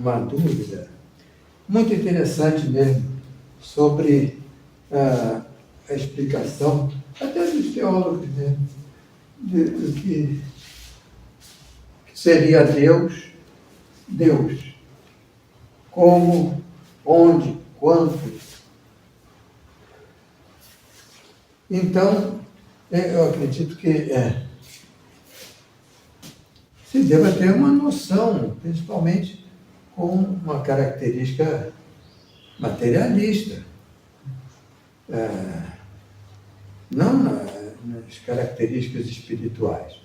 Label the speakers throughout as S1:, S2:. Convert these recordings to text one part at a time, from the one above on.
S1: uma dúvida muito interessante mesmo sobre a explicação, até dos teólogos mesmo, do que seria Deus, como, onde, quanto. Então, eu acredito que se deva ter uma noção, principalmente com uma característica materialista, não nas características espirituais,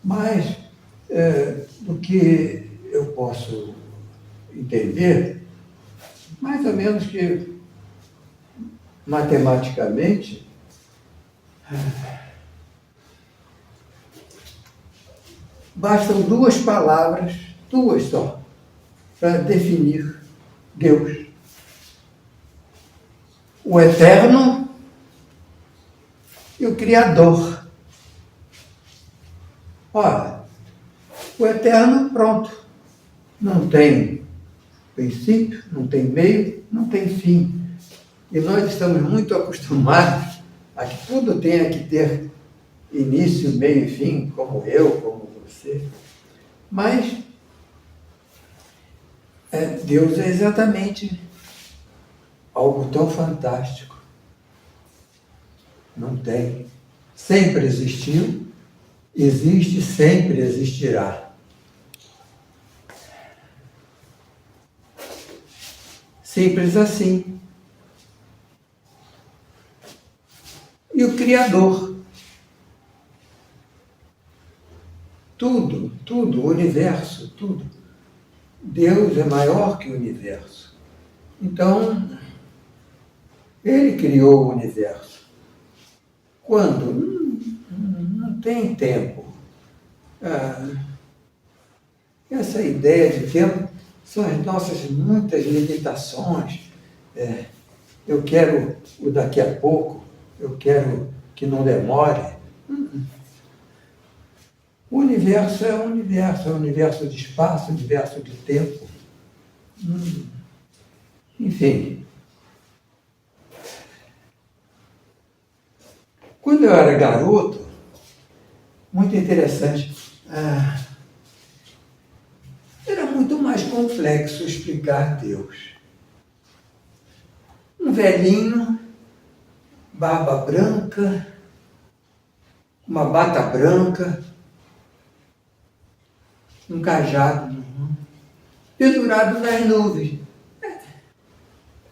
S1: mas do que eu posso entender, mais ou menos que matematicamente, bastam duas palavras, duas só, para definir Deus. O Eterno e o Criador. Ora, o Eterno, pronto, não tem princípio, não tem meio, não tem fim. E nós estamos muito acostumados a que tudo tenha que ter início, meio e fim, como eu, como você. Mas Deus é exatamente algo tão fantástico. Não tem. Sempre existiu, existe, sempre existirá. Simples assim. E o Criador. Tudo, o universo, tudo. Deus é maior que o universo. Então, Ele criou o universo. Quando? Não tem tempo. Essa ideia de tempo são as nossas muitas limitações. Eu quero o daqui a pouco, eu quero que não demore. O universo é um universo de espaço, um universo de tempo. Enfim. Quando eu era garoto, muito interessante, era muito mais complexo explicar Deus. Um velhinho, barba branca, uma bata branca, um cajado pendurado nas nuvens.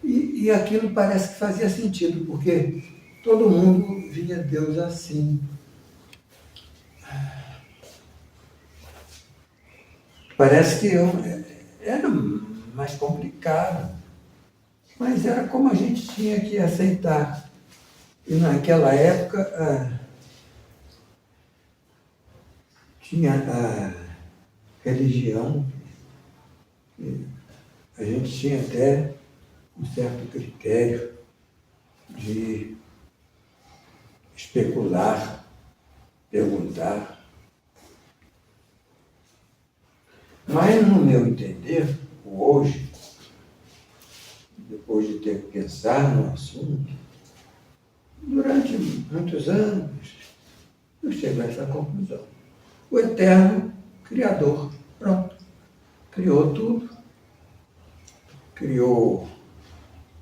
S1: E aquilo parece que fazia sentido, porque todo mundo via Deus assim. Parece que era mais complicado, mas era como a gente tinha que aceitar. E naquela época tinha a religião, a gente tinha até um certo critério de especular, perguntar. Mas, no meu entender, hoje, depois de ter que pensar no assunto, durante muitos anos, eu chego a essa conclusão. O Eterno Criador, pronto, criou tudo, criou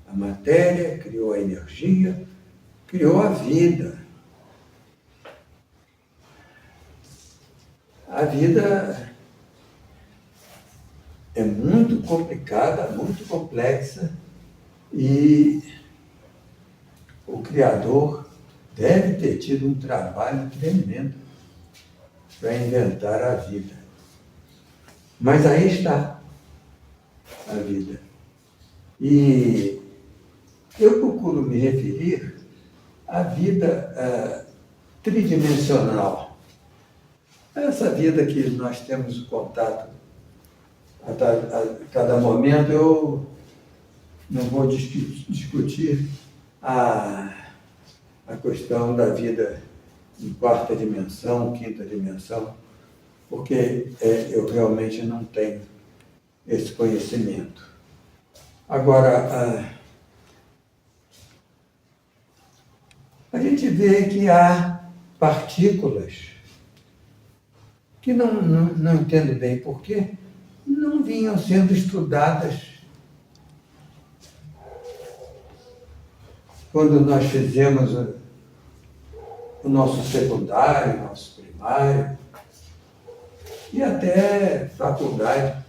S1: a matéria, criou a energia, criou a vida. A vida é muito complicada, muito complexa, e o Criador deve ter tido um trabalho tremendo para inventar a vida. Mas aí está a vida. E eu procuro me referir à vida tridimensional. Essa vida que nós temos contato a cada momento. Eu não vou discutir a questão da vida em quarta dimensão, quinta dimensão, porque eu realmente não tenho esse conhecimento. Agora, a gente vê que há partículas que não entendo bem por quê, não vinham sendo estudadas quando nós fizemos o nosso secundário, o nosso primário e até faculdade.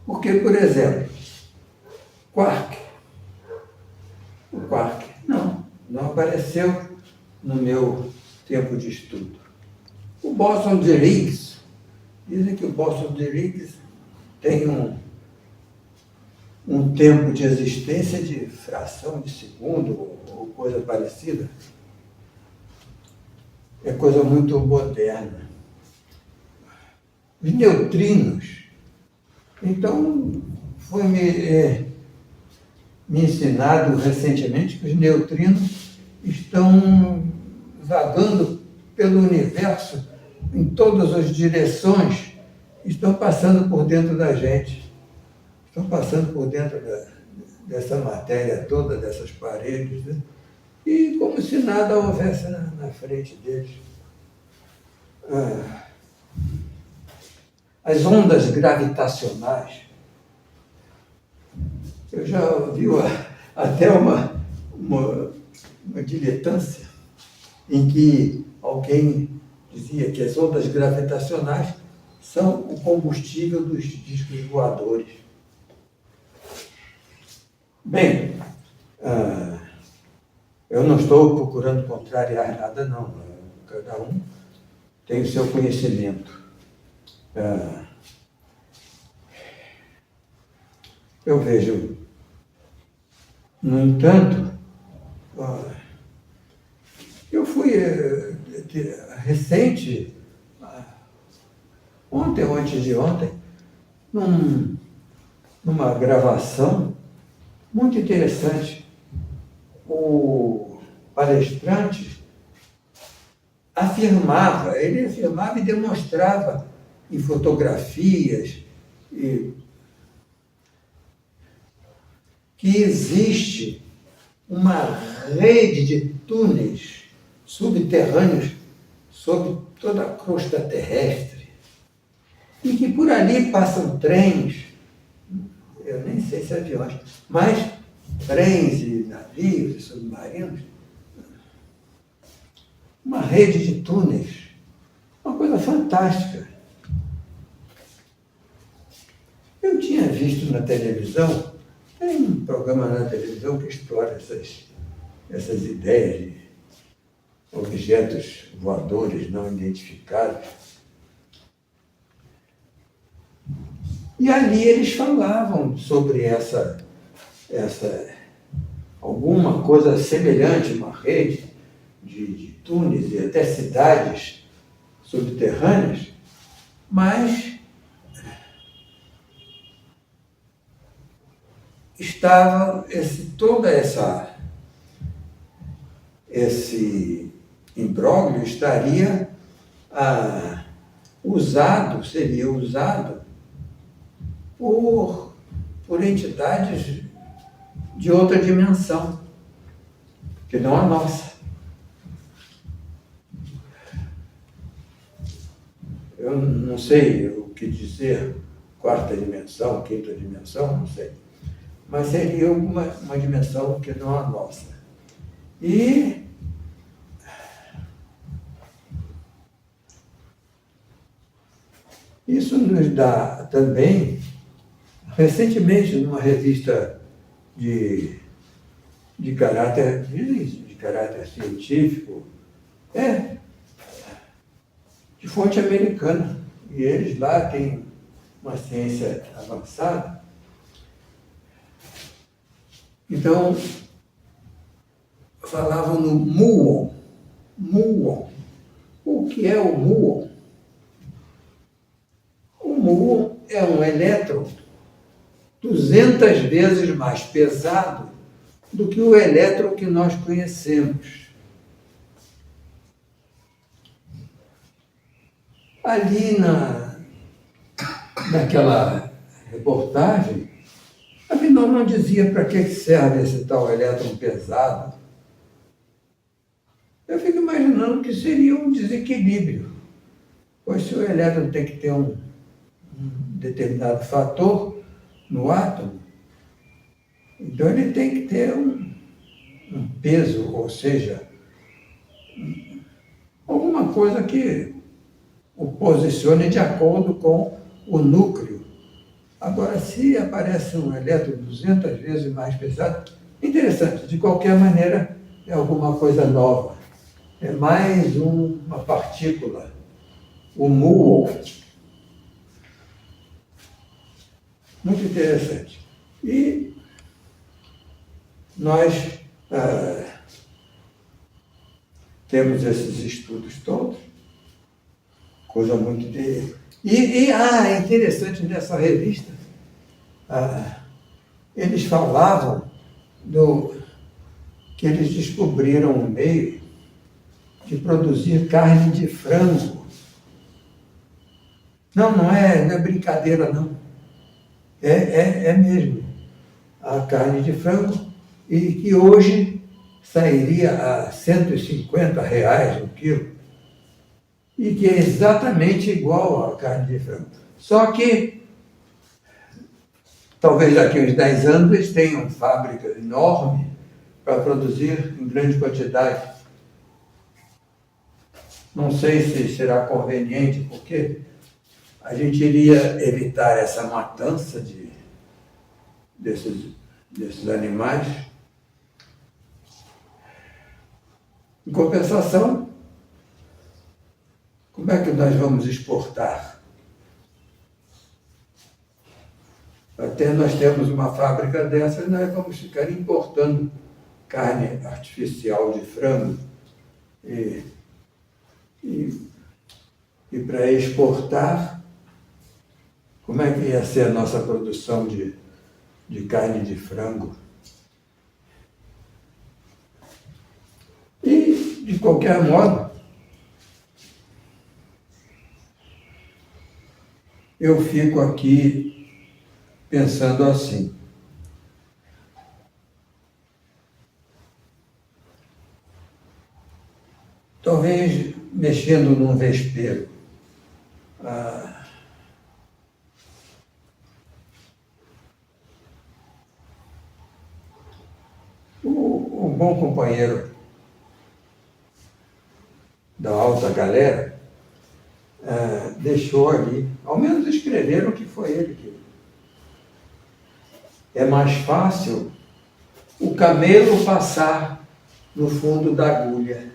S1: Porque, por exemplo, o quark não apareceu no meu tempo de estudo. O bóson de Higgs, dizem que o bóson de Higgs tem um tempo de existência de fração de segundo ou coisa parecida. É coisa muito moderna. Os neutrinos. Então, foi me ensinado recentemente que os neutrinos estão vagando pelo universo em todas as direções, estão passando por dentro da gente, estão passando por dentro dessa matéria toda, dessas paredes, né? E como se nada houvesse na frente deles. As ondas gravitacionais. Eu já ouvi até uma diletância em que alguém dizia que as ondas gravitacionais são o combustível dos discos voadores. Bem, eu não estou procurando contrariar nada, não. Cada um tem o seu conhecimento. Eu vejo, no entanto, eu fui recente, ontem ou antes de ontem, numa gravação muito interessante. O palestrante ele afirmava e demonstrava em fotografias que existe uma rede de túneis subterrâneos sobre toda a crosta terrestre e que por ali passam trens, eu nem sei se aviões, mas trens e navios e submarinos, uma rede de túneis, uma coisa fantástica. Eu tinha visto na televisão, tem um programa na televisão que explora essas ideias de objetos voadores não identificados. E ali eles falavam sobre alguma coisa semelhante, uma rede de túneis e até cidades subterrâneas, mas estava esse imbróglio estaria seria usado por entidades de outra dimensão, que não a nossa. Eu não sei o que dizer, quarta dimensão, quinta dimensão, não sei. Mas seria uma dimensão que não a nossa. E isso nos dá também, recentemente, numa revista de caráter científico, de fonte americana, e eles lá têm uma ciência avançada. Então, falavam no muon. Muon. O que é o muon? O muon é um elétron 200 vezes mais pesado do que o elétron que nós conhecemos. Ali naquela reportagem, afinal não dizia para que serve esse tal elétron pesado. Eu fico imaginando que seria um desequilíbrio, pois se o elétron tem que ter um determinado fator no átomo, então ele tem que ter um peso, ou seja, alguma coisa que o posicione de acordo com o núcleo. Agora, se aparece um elétron 200 vezes mais pesado, interessante, de qualquer maneira é alguma coisa nova. É mais uma partícula, o muon. Muito interessante. E nós temos esses estudos todos, coisa muito de... é interessante nessa revista, eles falavam que eles descobriram um meio de produzir carne de frango. Não é brincadeira, não. É mesmo. A carne de frango, e que hoje sairia a R$ 150 o quilo, e que é exatamente igual à carne de frango. Só que, talvez daqui a uns 10 anos, eles tenham fábricas enormes para produzir em grande quantidade. Não sei se será conveniente, porque a gente iria evitar essa matança desses animais. Em compensação, como é que nós vamos exportar? Até nós temos uma fábrica dessa, nós vamos ficar importando carne artificial de frango. E para exportar, como é que ia ser a nossa produção de carne de frango? E, de qualquer modo, eu fico aqui pensando assim. Talvez mexendo num vespeiro. O bom companheiro da alta galera deixou ali, ao menos escreveram que foi ele que... É mais fácil o camelo passar no fundo da agulha.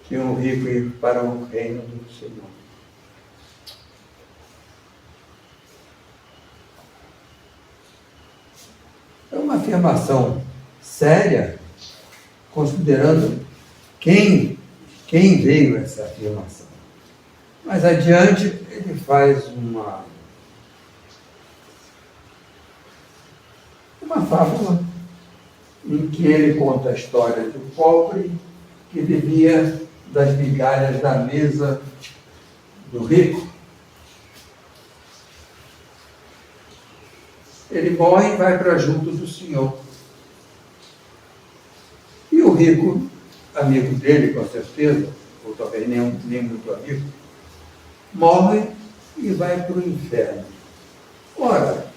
S1: Que um rico ir para o reino do Senhor. É uma afirmação séria, considerando quem veio essa afirmação. Mais adiante, ele faz uma fábula em que ele conta a história de um pobre que vivia das migalhas da mesa do rico. Ele morre e vai para junto do Senhor. E o rico, amigo dele, com certeza, ou talvez nem muito amigo, morre e vai para o inferno. Ora,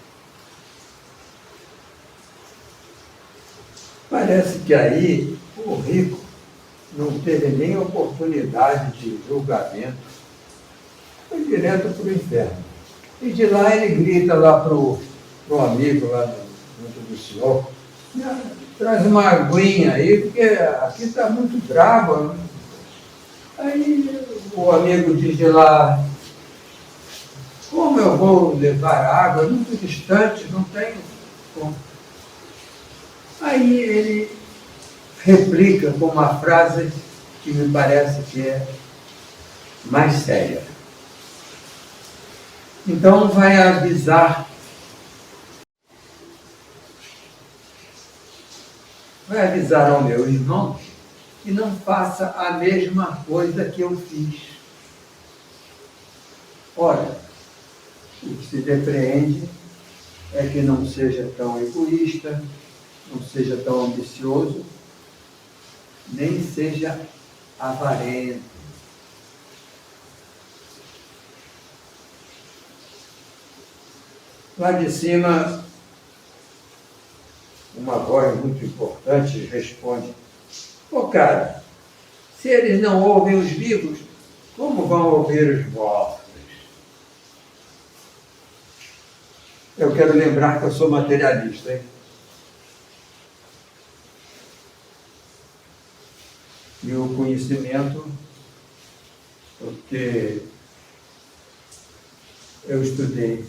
S1: parece que aí o rico não teve nem oportunidade de julgamento, foi direto para o inferno. E de lá ele grita lá para o amigo lá junto do Senhor, traz uma aguinha aí, porque aqui está muito bravo. Aí o amigo diz de lá, como eu vou levar água? É muito distante, não tenho como. Aí ele replica com uma frase que me parece que é mais séria. Então vai avisar ao meu irmão que não faça a mesma coisa que eu fiz. Ora, o que se depreende é que não seja tão egoísta, não seja tão ambicioso, nem seja avarento. Lá de cima, uma voz muito importante responde: "Ô cara, se eles não ouvem os vivos, como vão ouvir os mortos?" Eu quero lembrar que eu sou materialista, hein? E o conhecimento, porque eu estudei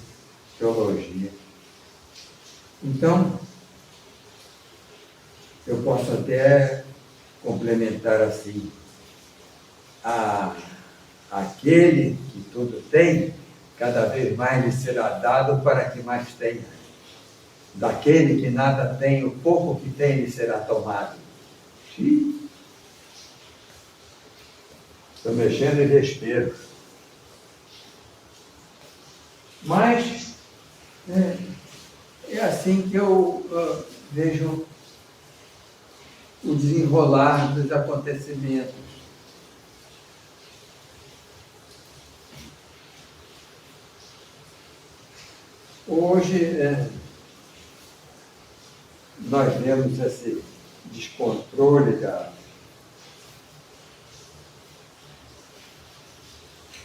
S1: teologia. Então, eu posso até complementar assim: aquele que tudo tem, cada vez mais lhe será dado para que mais tenha. Daquele que nada tem, o pouco que tem lhe será tomado. Sim. Estou mexendo em vespeiro. Mas é assim que eu vejo o desenrolar dos acontecimentos. Hoje, nós vemos esse descontrole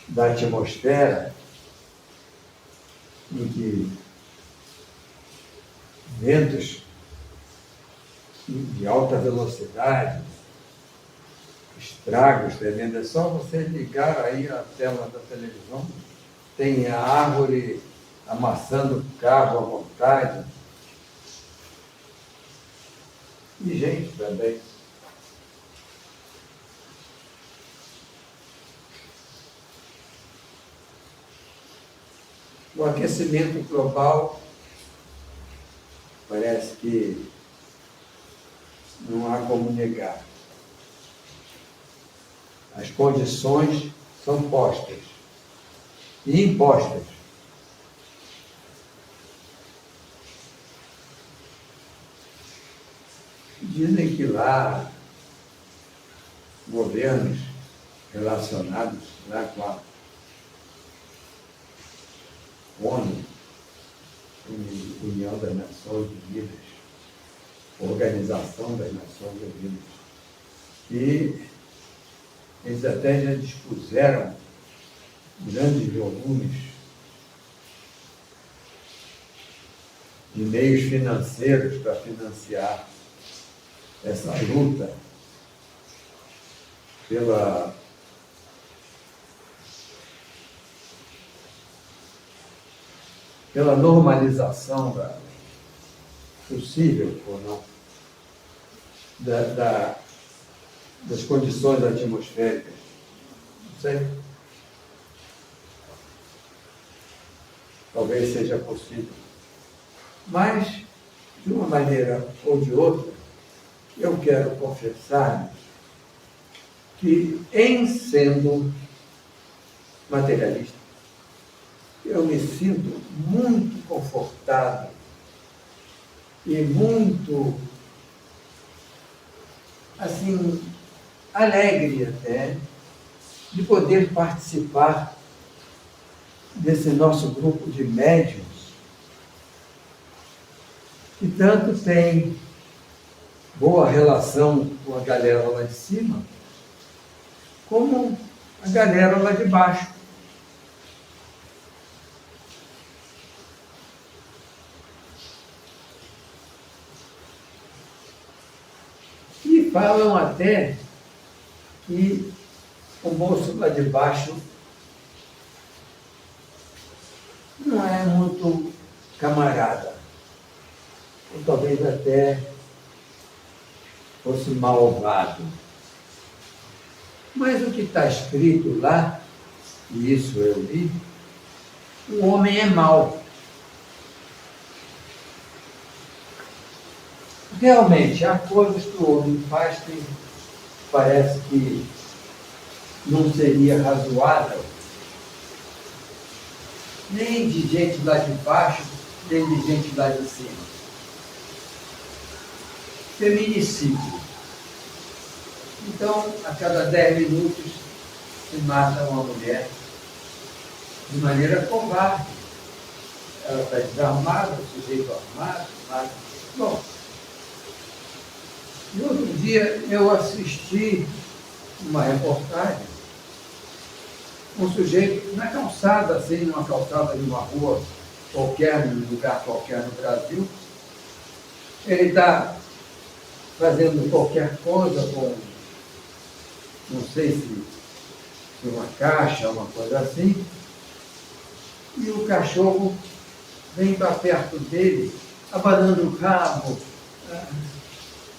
S1: da atmosfera, em que ventos de alta velocidade, estragos tremendos. É só você ligar aí a tela da televisão, tem a árvore amassando o carro à vontade. E gente também. O aquecimento global parece que não há como negar. As condições são postas e impostas. Dizem que lá governos relacionados lá com a ONU, União das Nações Unidas, Organização das Nações Unidas, e eles até já dispuseram grandes volumes de meios financeiros para financiar essa luta pela normalização possível ou não das condições atmosféricas. Não sei. Talvez seja possível. Mas, de uma maneira ou de outra, eu quero confessar que, em sendo materialista, eu me sinto muito confortado e muito, assim, alegre até, de poder participar desse nosso grupo de médiuns, que tanto tem boa relação com a galera lá de cima, como a galera lá de baixo. E falam até que o moço lá de baixo não é muito camarada, ou talvez até fosse malvado. Mas o que está escrito lá, e isso eu li, o homem é mau. Realmente, há coisas que o homem faz que parece que não seria razoável nem de gente lá de baixo, nem de gente lá de cima. Feminicídio. Então, a cada 10 minutos se mata uma mulher de maneira covarde. Ela está desarmada, o sujeito armado, mata. Bom, e outro dia eu assisti uma reportagem, um sujeito na calçada, assim, numa calçada de uma rua qualquer, num lugar qualquer no Brasil, ele está fazendo qualquer coisa com, não sei se uma caixa, uma coisa assim, e o cachorro vem para perto dele, abanando o rabo,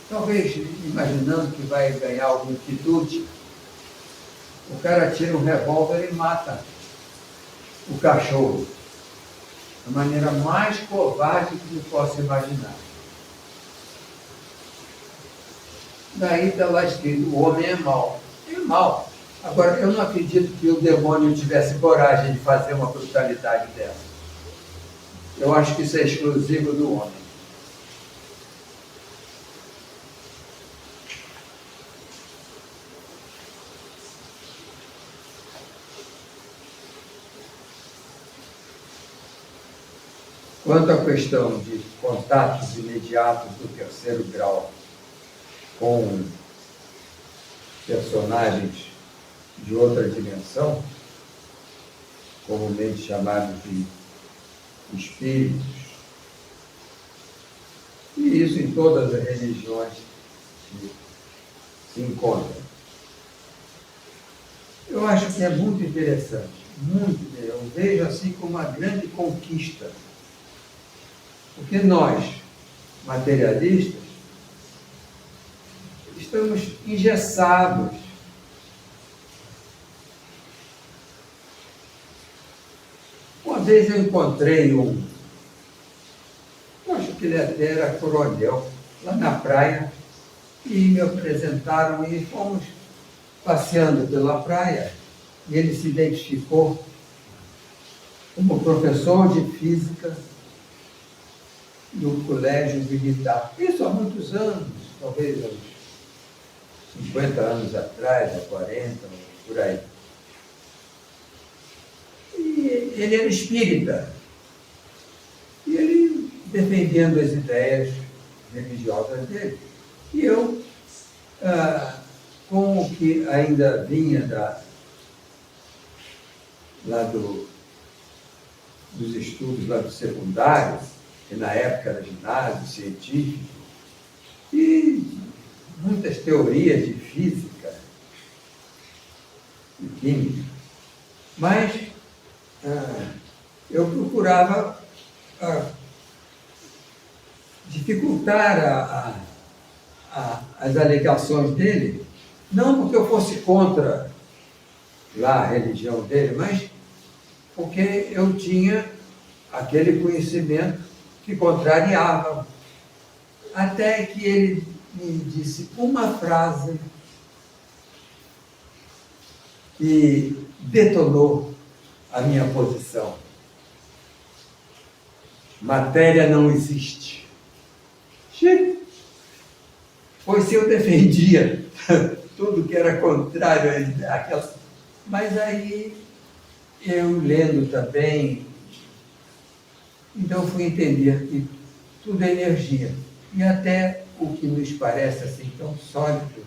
S1: talvez imaginando que vai ganhar algum quitute. O cara tira um revólver e mata o cachorro. Da maneira mais covarde que se possa imaginar. Daí está lá escrito, o homem é mau. É mau. Agora, eu não acredito que o demônio tivesse coragem de fazer uma brutalidade dessa. Eu acho que isso é exclusivo do homem. Quanto à questão de contatos imediatos do terceiro grau com personagens de outra dimensão, comumente chamados de espíritos, e isso em todas as religiões que se encontram. Eu acho que é muito interessante, muito, eu vejo assim como uma grande conquista, porque nós, materialistas, estamos engessados. Uma vez eu encontrei eu acho que ele até era coronel, lá na praia, e me apresentaram e fomos passeando pela praia, e ele se identificou como professor de física no colégio militar. Isso há muitos anos, talvez uns 50 anos atrás, há 40, por aí. E ele era espírita. E ele defendendo as ideias religiosas dele. E eu, com o que ainda vinha lá dos estudos lá do secundário, que na época era ginásio científico, e muitas teorias de física e química, mas eu procurava dificultar as alegações dele, não porque eu fosse contra lá a religião dele, mas porque eu tinha aquele conhecimento que contrariava. Até que ele me disse uma frase que detonou a minha posição. Matéria não existe. Pois se eu defendia tudo que era contrário àquela... Mas aí, eu lendo também, então fui entender que tudo é energia. E até o que nos parece assim tão sólido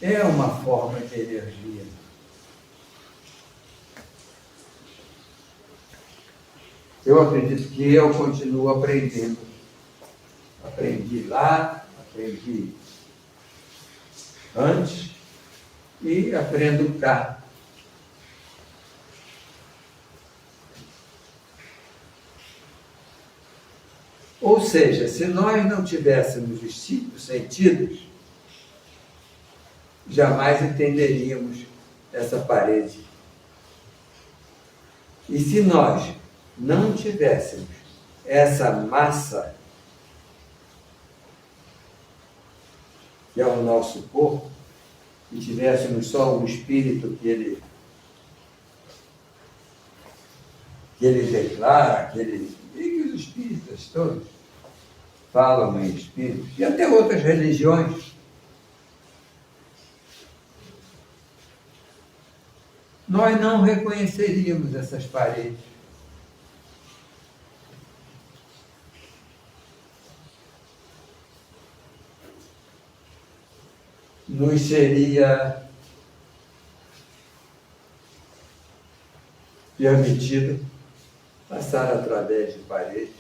S1: é uma forma de energia. Eu acredito que eu continuo aprendendo. Aprendi lá, aprendi antes e aprendo cá. Ou seja, se nós não tivéssemos os 5 sentidos, jamais entenderíamos essa parede. E se nós não tivéssemos essa massa, que é o nosso corpo, e tivéssemos só um espírito que ele que ele declara, e que os espíritas todos falam em espíritos, e até outras religiões, nós não reconheceríamos essas paredes. Nos seria permitido passar através de paredes.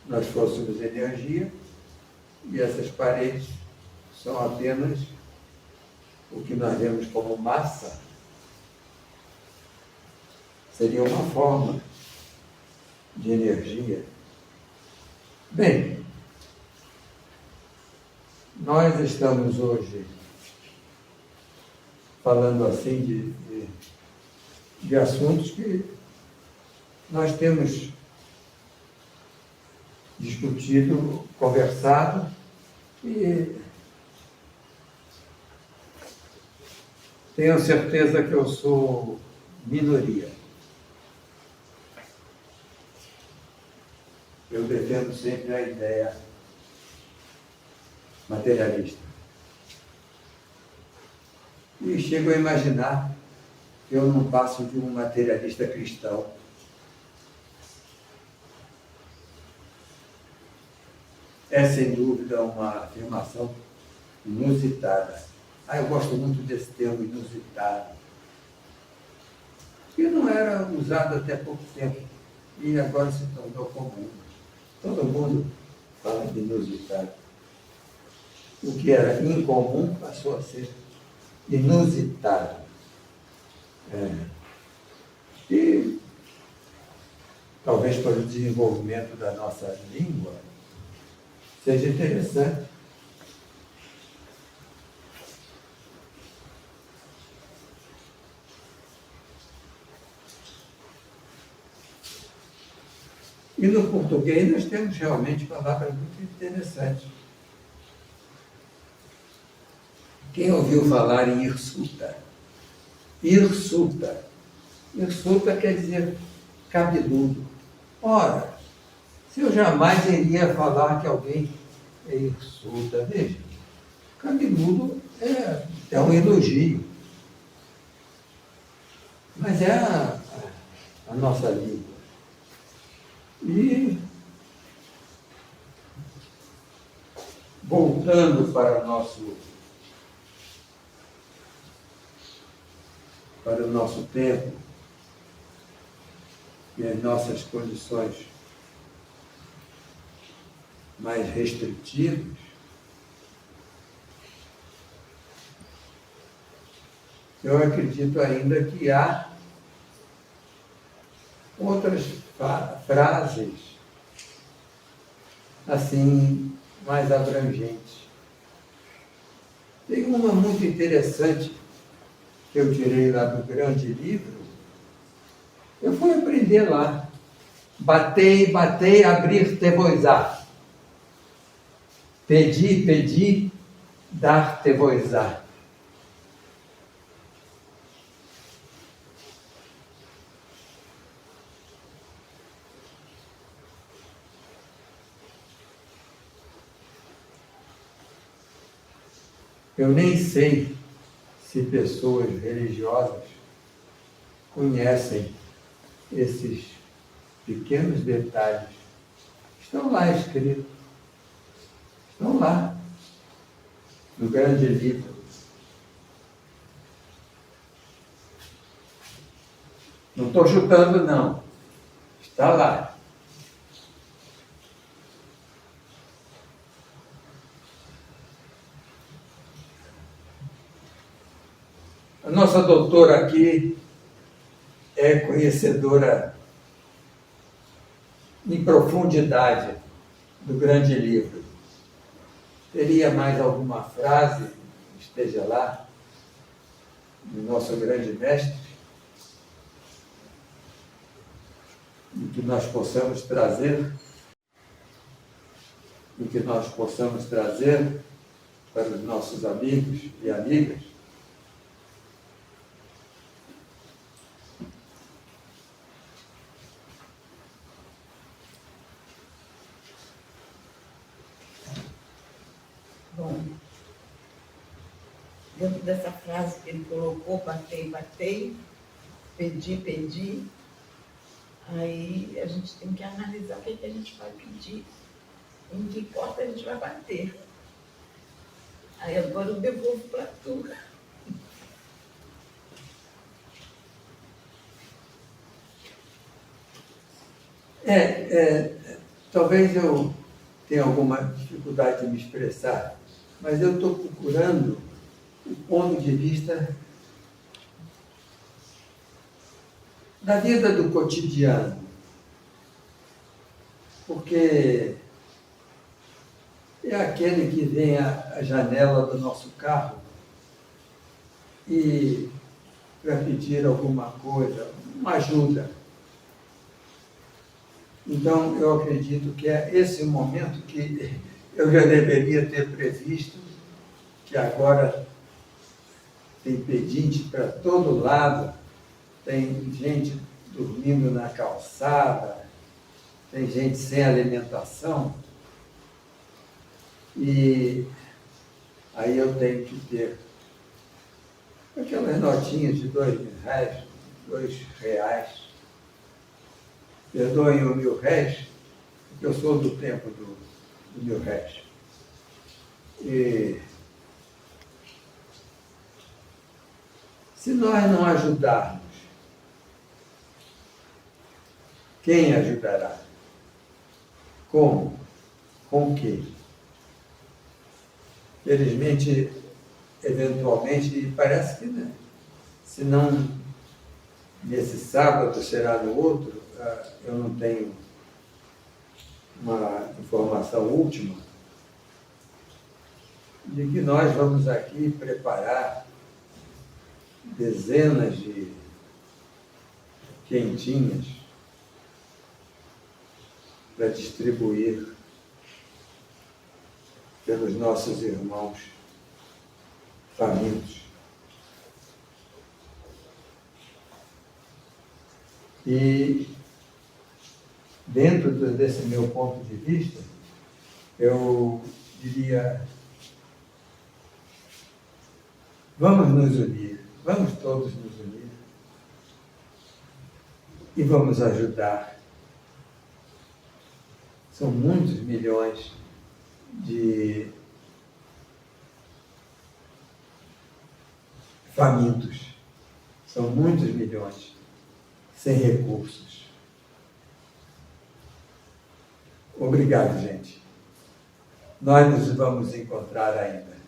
S1: Nós fôssemos energia e essas paredes são apenas o que nós vemos como massa. Seria uma forma de energia. Bem, nós estamos hoje falando assim de assuntos que nós temos discutido, conversado e tenho certeza que eu sou minoria. Eu defendo sempre a ideia materialista. E chego a imaginar que eu não passo de um materialista cristão. É, sem dúvida, uma afirmação inusitada. Eu gosto muito desse termo, inusitado. Que não era usado até pouco tempo e agora se tornou comum. Todo mundo fala de inusitado. O que era incomum passou a ser inusitado. E talvez para o desenvolvimento da nossa língua seja interessante. E no português nós temos realmente palavras muito interessantes. Quem ouviu falar em hirsuta? Hirsuta. Hirsuta quer dizer cabeludo. Ora, se eu jamais iria falar que alguém é hirsuta, veja, cabeludo é um elogio. Mas é a nossa língua. E, voltando para o nosso tempo e as nossas condições mais restritivas, eu acredito ainda que há outras frases assim mais abrangentes. Tem uma muito interessante que eu tirei lá do grande livro. Eu fui aprender lá. Batei, batei, abrir-te-vos-á. Pedi, pedi, dar-te-vos-á. Eu nem sei se pessoas religiosas conhecem esses pequenos detalhes. Estão lá escritos. Estão lá, no grande livro. Não estou chutando, não. Está lá. A nossa doutora aqui é conhecedora em profundidade do grande livro. Teria mais alguma frase que esteja lá, do nosso grande mestre, e que nós possamos trazer, para os nossos amigos e amigas?
S2: dentro dessa frase que ele colocou, batei, batei, pedi, pedi, aí a gente tem que analisar o que, é que a gente vai pedir, em que porta a gente vai bater. Aí agora eu devolvo para tu.
S1: Talvez eu tenha alguma dificuldade de me expressar, mas eu estou procurando o ponto de vista da vida do cotidiano, porque é aquele que vem à janela do nosso carro e para pedir alguma coisa, uma ajuda. Então, eu acredito que é esse momento que eu já deveria ter previsto, que agora tem pedinte para todo lado, tem gente dormindo na calçada, tem gente sem alimentação, e aí eu tenho que ter aquelas notinhas de R$ 2, perdoem o R$ 1.000, porque eu sou do tempo do R$ 1.000. E se nós não ajudarmos, quem ajudará? Como? Com o quê? Felizmente, eventualmente, parece que não. Se não nesse sábado, será no outro, eu não tenho uma informação última, de que nós vamos aqui preparar dezenas de quentinhas para distribuir pelos nossos irmãos famintos. E, dentro desse meu ponto de vista, eu diria, vamos nos unir, vamos todos nos unir e vamos ajudar. São muitos milhões de famintos, são muitos milhões sem recursos. Obrigado, gente. Nós nos vamos encontrar ainda.